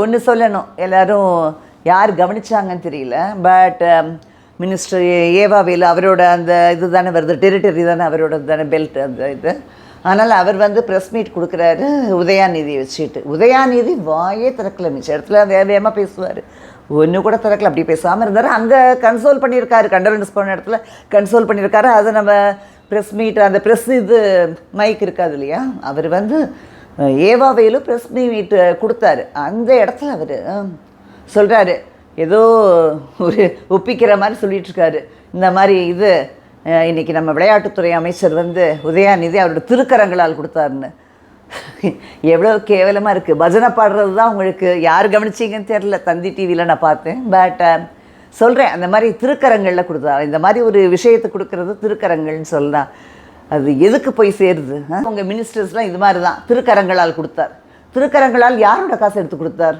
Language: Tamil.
ஒன்று சொல்லணும், எல்லோரும் யார் கவனிச்சாங்கன்னு தெரியல. பட் மினிஸ்டர் ஏவாவேலு அவரோட அந்த இது தானே வருது, டெரிட்டரி தானே அவரோட தானே பெல்ட் அந்த இது. அதனால் அவர் வந்து ப்ரெஸ் மீட் கொடுக்குறாரு உதயாநிதியை வச்சுட்டு. உதயாநிதி வாயே திறக்கல, மிச்ச இடத்துல வேகமாக பேசுவார், ஒன்று கூட திறக்கல. அப்படி பேசாமல் இருந்தார். அங்கே கன்சோல் பண்ணியிருக்காரு, கண்டலன்ஸ் பண்ண இடத்துல கன்சோல் பண்ணியிருக்காரு. அதை நம்ம ப்ரெஸ் மீட் அந்த ப்ரெஸ் இது மைக் இருக்காது இல்லையா, அவர் வந்து ஏவாவேலு ப்ரெஸ் மீட் கொடுத்தாரு. அந்த இடத்துல அவர் சொல்கிறாரு, ஏதோ ஒரு ஒப்பிக்கிற மாதிரி சொல்லிகிட்ருக்காரு. இந்த மாதிரி இது இன்றைக்கி நம்ம விளையாட்டுத்துறை அமைச்சர் வந்து உதயாநிதி அவரோட திருக்கரங்களால் கொடுத்தாருன்னு. எவ்வளோ கேவலமாக இருக்குது. பஜனை பாடுறது தான் உங்களுக்கு யார் கவனிச்சிங்கன்னு தெரில, தந்தி டிவியில் நான் பார்த்தேன். பட் சொல்கிறேன், அந்த மாதிரி திருக்கரங்களில் கொடுத்தாரு. இந்த மாதிரி ஒரு விஷயத்தை கொடுக்கறது திருக்கரங்கள்னு சொல்லலாம். அது எதுக்கு போய் சேருது? உங்கள் மினிஸ்டர்ஸ்லாம் இது மாதிரி தான் திருக்கரங்களால் கொடுத்தார். திருக்கரங்களால் யாரோட காசு எடுத்து கொடுத்தார்?